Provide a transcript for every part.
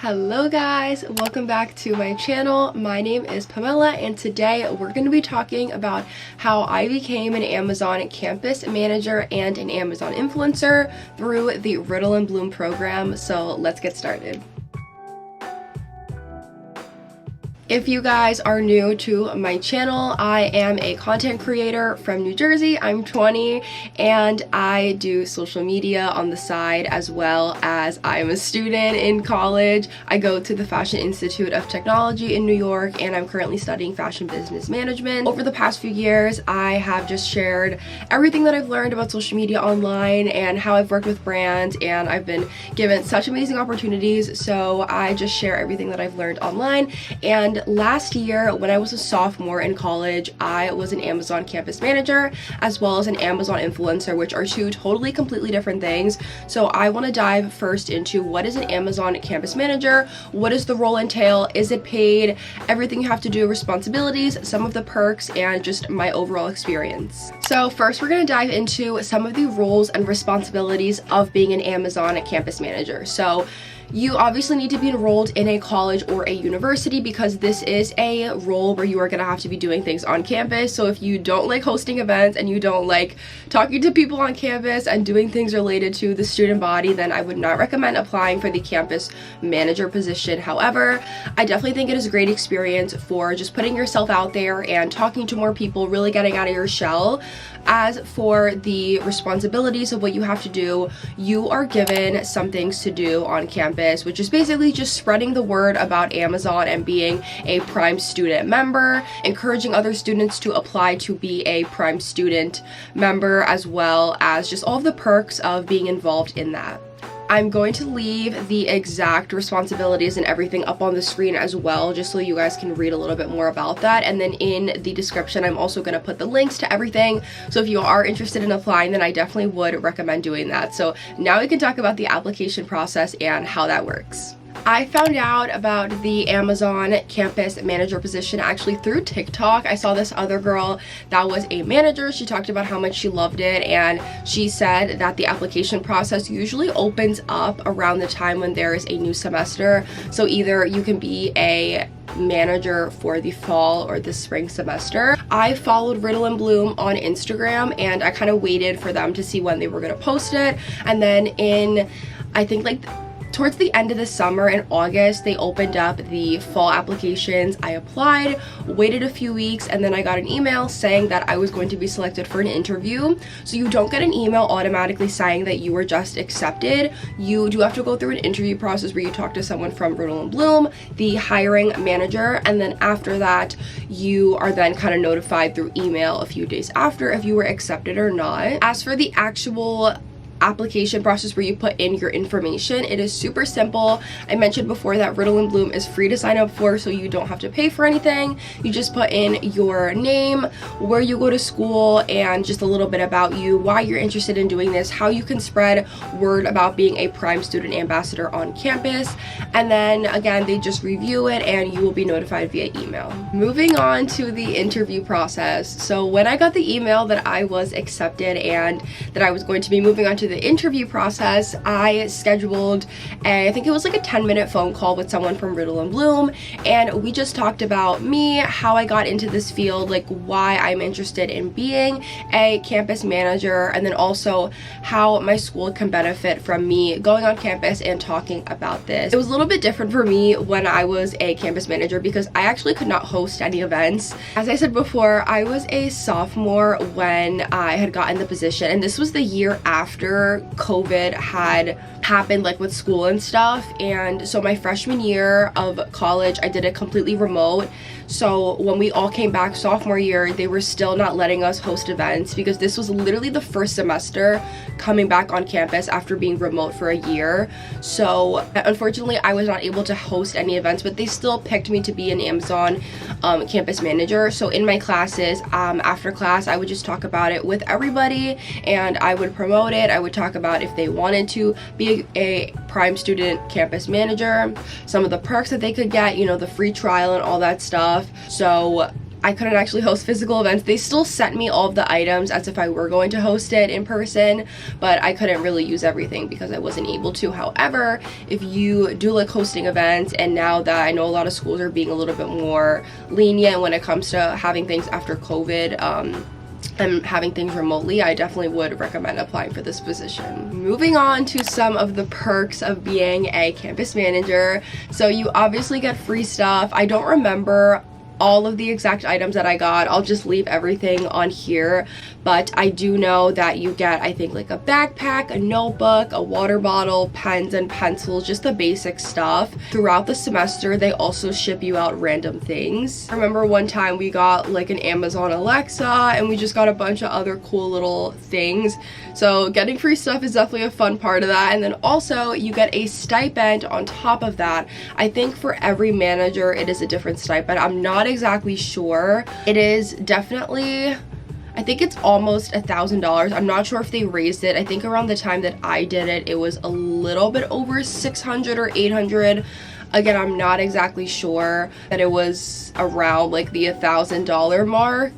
Hello guys, welcome back to my channel. My name is Pamela and today we're going to be talking about how I became an Amazon campus manager and an Amazon influencer through the Riddle and Bloom program. So let's get started. If you guys are new to my channel, I am a content creator from New Jersey. I'm 20 and I do social media on the side as well as I'm a student in college. I go to the Fashion Institute of Technology in New York and I'm currently studying fashion business management. Over the past few years, I have just shared everything that I've learned about social media online and how I've worked with brands, and I've been given such amazing opportunities, so I just share everything that I've learned online. And last year, when I was a sophomore in college, I was an Amazon campus manager as well as an Amazon influencer, which are two totally completely different things. So I want to dive first into what is an Amazon campus manager, what does the role entail, is it paid, everything you have to do, responsibilities, some of the perks, and just my overall experience. So first, we're going to dive into some of the roles and responsibilities of being an Amazon campus manager. So you obviously need to be enrolled in a college or a university because this is a role where you are going to have to be doing things on campus. So if you don't like hosting events and you don't like talking to people on campus and doing things related to the student body, then I would not recommend applying for the campus manager position. However, I definitely think it is a great experience for just putting yourself out there and talking to more people, really getting out of your shell. As for the responsibilities of what you have to do, you are given some things to do on campus, which is basically just spreading the word about Amazon and being a Prime student member, encouraging other students to apply to be a Prime student member, as well as just all of the perks of being involved in that. I'm going to leave the exact responsibilities and everything up on the screen as well, just so you guys can read a little bit more about that. And then in the description, I'm also going to put the links to everything. So if you are interested in applying, then I definitely would recommend doing that. So now we can talk about the application process and how that works. I found out about the Amazon campus manager position actually through TikTok. I saw this other girl that was a manager. She talked about how much she loved it, and she said that the application process usually opens up around the time when there is a new semester. So either you can be a manager for the fall or the spring semester. I followed Riddle and Bloom on Instagram and I kind of waited for them to see when they were going to post it. And then I think towards the end of the summer in August, they opened up the fall applications. I applied, waited a few weeks, and then I got an email saying that I was going to be selected for an interview. So you don't get an email automatically saying that you were just accepted. You do have to go through an interview process where you talk to someone from Riddle and Bloom, the hiring manager, and then after that, you are then kind of notified through email a few days after if you were accepted or not. As for the actual application process where you put in your information, it is super simple. I mentioned before that Riddle and Bloom is free to sign up for, so you don't have to pay for anything. You just put in your name, where you go to school, and just a little bit about you, why you're interested in doing this, how you can spread word about being a Prime student ambassador on campus, and then again they just review it and you will be notified via email. Moving on to the interview process. So when I got the email that I was accepted and that I was going to be moving on to the interview process, I scheduled I think it was like a 10-minute phone call with someone from Riddle and Bloom, and we just talked about me, how I got into this field, like why I'm interested in being a campus manager, and then also how my school can benefit from me going on campus and talking about this. It was a little bit different for me when I was a campus manager because I actually could not host any events. As I said before, I was a sophomore when I had gotten the position, and this was the year after COVID had happened, like with school and stuff. And so my freshman year of college, I did it completely remote. So when we all came back sophomore year, they were still not letting us host events because this was literally the first semester coming back on campus after being remote for a year. So unfortunately, I was not able to host any events, but they still picked me to be an Amazon campus manager. So in my classes, after class, I would just talk about it with everybody and I would promote it. I would talk about if they wanted to be a Prime student campus manager, some of the perks that they could get, you know, the free trial and all that stuff. So I couldn't actually host physical events. They still sent me all of the items as if I were going to host it in person, but I couldn't really use everything because I wasn't able to. However, if you do like hosting events, and now that I know a lot of schools are being a little bit more lenient when it comes to having things after COVID, and having things remotely, I definitely would recommend applying for this position. Moving on to some of the perks of being a campus manager. So you obviously get free stuff. I don't remember all of the exact items that I got. I'll just leave everything on here, but I do know that you get, I think, like a backpack, a notebook, a water bottle, pens and pencils, just the basic stuff. Throughout the semester, they also ship you out random things. I remember one time we got like an Amazon Alexa, and we just got a bunch of other cool little things. So getting free stuff is definitely a fun part of that. And then also you get a stipend on top of that. I think for every manager it is a different stipend. I'm not exactly sure. It is definitely, I think it's almost $1,000. I'm not sure if they raised it. I think around the time that I did it, it was a little bit over 600 or 800. Again, I'm not exactly sure that it was around like the $1,000 mark.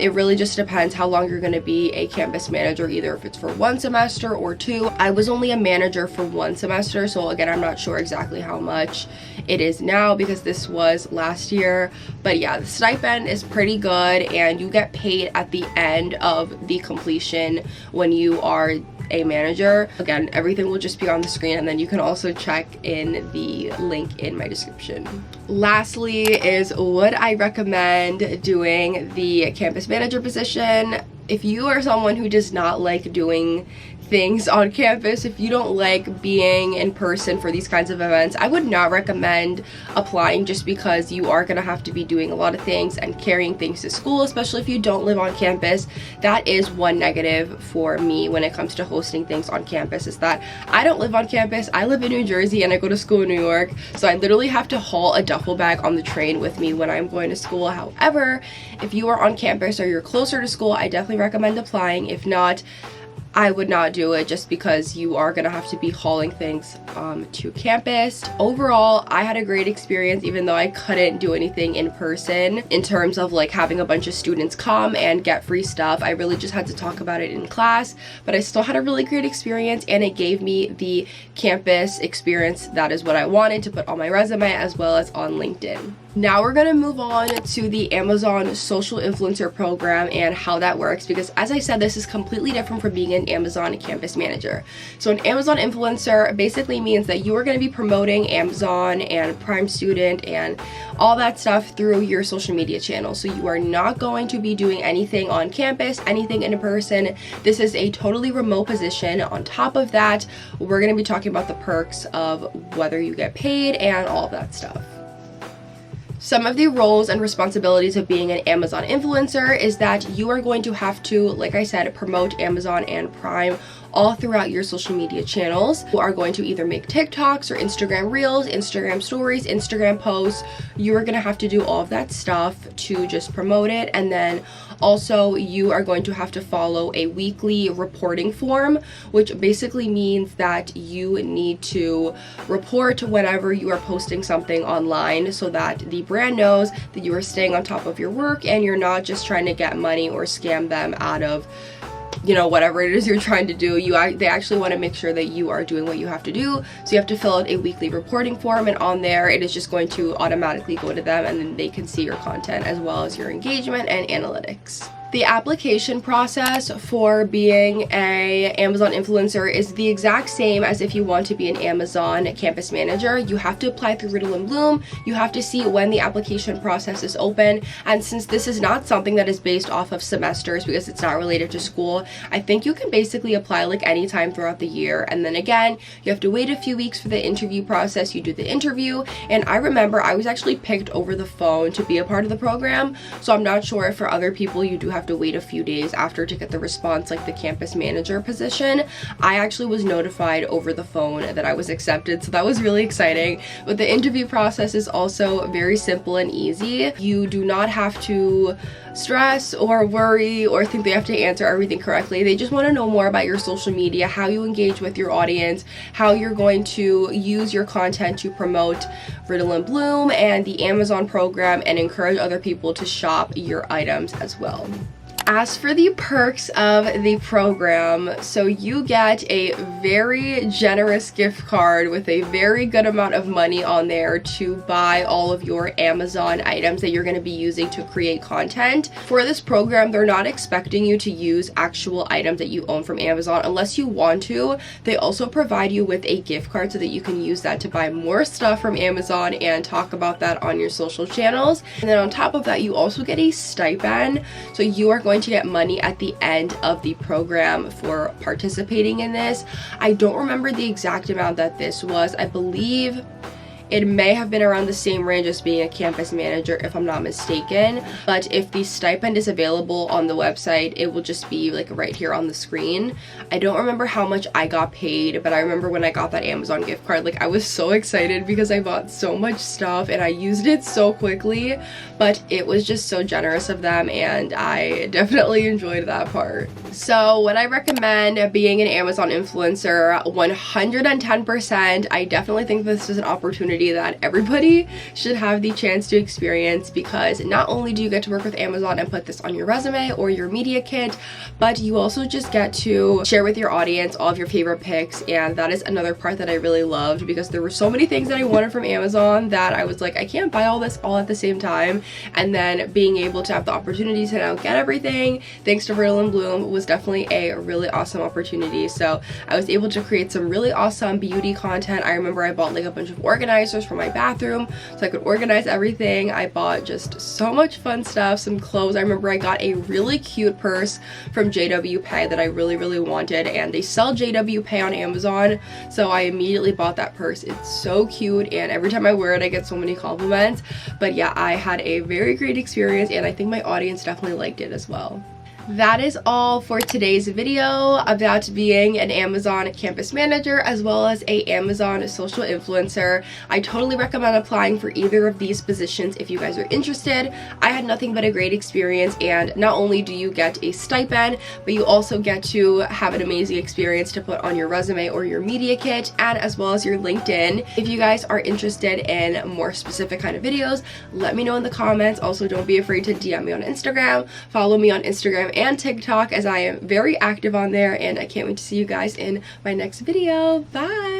It really just depends how long you're going to be a campus manager, either if it's for 1 semester or 2. I was only a manager for 1 semester, so again, I'm not sure exactly how much it is now because this was last year. But yeah, the stipend is pretty good, and you get paid at the end of the completion when you are a manager. Again, everything will just be on the screen, and then you can also check in the link in my description. Lastly is, would I recommend doing the campus manager position? If you are someone who does not like doing things on campus, if you don't like being in person for these kinds of events, I would not recommend applying, just because you are going to have to be doing a lot of things and carrying things to school, especially if you don't live on campus. That is one negative for me when it comes to hosting things on campus, is that I don't live on campus. I live in New Jersey and I go to school in New York, so I literally have to haul a duffel bag on the train with me when I'm going to school. However, if you are on campus or you're closer to school, I definitely recommend applying. If not, I would not do it, just because you are going to have to be hauling things to campus. Overall, I had a great experience, even though I couldn't do anything in person in terms of like having a bunch of students come and get free stuff. I really just had to talk about it in class, but I still had a really great experience, and it gave me the campus experience that is what I wanted to put on my resume as well as on LinkedIn. Now we're going to move on to the Amazon social influencer program and how that works, because as I said, this is completely different from being an Amazon campus manager. So an Amazon influencer basically means that you are going to be promoting Amazon and Prime Student and all that stuff through your social media channel. So you are not going to be doing anything on campus, anything in person. This is a totally remote position. On top of that, we're going to be talking about the perks of whether you get paid and all of that stuff. Some of the roles and responsibilities of being an Amazon influencer is that you are going to have to, like I said, promote Amazon and Prime all throughout your social media channels. You are going to either make TikToks or Instagram Reels, Instagram Stories, Instagram posts. You are going to have to do all of that stuff to just promote it. And then also you are going to have to follow a weekly reporting form, which basically means that you need to report whenever you are posting something online, so that the brand knows that you are staying on top of your work and you're not just trying to get money or scam them out of, you know, whatever it is you're trying to do. They actually want to make sure that you are doing what you have to do. So you have to fill out a weekly reporting form, and on there it is just going to automatically go to them, and then they can see your content as well as your engagement and analytics. The application process for being a Amazon influencer is the exact same as if you want to be an Amazon campus manager. You have to apply through Riddle and Bloom. You have to see when the application process is open. And since this is not something that is based off of semesters, because it's not related to school, I think you can basically apply like anytime throughout the year. And then again, you have to wait a few weeks for the interview process. You do the interview, and I remember I was actually picked over the phone to be a part of the program. So I'm not sure if for other people you do have have to wait a few days after to get the response, like the campus manager position. I actually was notified over the phone that I was accepted, so that was really exciting. But the interview process is also very simple and easy. You do not have to stress or worry or think they have to answer everything correctly. They just want to know more about your social media, how you engage with your audience, how you're going to use your content to promote Riddle and Bloom and the Amazon program and encourage other people to shop your items as well. As for the perks of the program, so you get a very generous gift card with a very good amount of money on there to buy all of your Amazon items that you're going to be using to create content. For this program, they're not expecting you to use actual items that you own from Amazon unless you want to. They also provide you with a gift card so that you can use that to buy more stuff from Amazon and talk about that on your social channels. And then on top of that, you also get a stipend. So you are going to get money at the end of the program for participating in this. I don't remember the exact amount that this was. I believe it may have been around the same range as being a campus manager, if I'm not mistaken. But if the stipend is available on the website, it will just be like right here on the screen. I don't remember how much I got paid, but I remember when I got that Amazon gift card, like I was so excited because I bought so much stuff and I used it so quickly. But it was just so generous of them and I definitely enjoyed that part. So would I recommend being an Amazon influencer? 110%. I definitely think this is an opportunity that everybody should have the chance to experience, because not only do you get to work with Amazon and put this on your resume or your media kit, but you also just get to share with your audience all of your favorite picks. And that is another part that I really loved, because there were so many things that I wanted from Amazon that I was like, I can't buy all this all at the same time. And then being able to have the opportunity to now get everything thanks to Riddle and Bloom was definitely a really awesome opportunity. So I was able to create some really awesome beauty content. I remember I bought like a bunch of organizers for my bathroom so I could organize everything. I bought just so much fun stuff, some clothes. I remember I got a really cute purse from JW Pay that I really wanted, and they sell JW Pay on Amazon, so I immediately bought that purse. It's so cute and every time I wear it I get so many compliments. But yeah, I had a very great experience and I think my audience definitely liked it as well. That is all for today's video about being an Amazon campus manager as well as a Amazon social influencer. I totally recommend applying for either of these positions if you guys are interested. I had nothing but a great experience, and not only do you get a stipend, but you also get to have an amazing experience to put on your resume or your media kit, and as well as your LinkedIn. If you guys are interested in more specific kind of videos, let me know in the comments. Also, don't be afraid to DM me on Instagram. Follow me on Instagram and TikTok, as I am very active on there, and I can't wait to see you guys in my next video. Bye!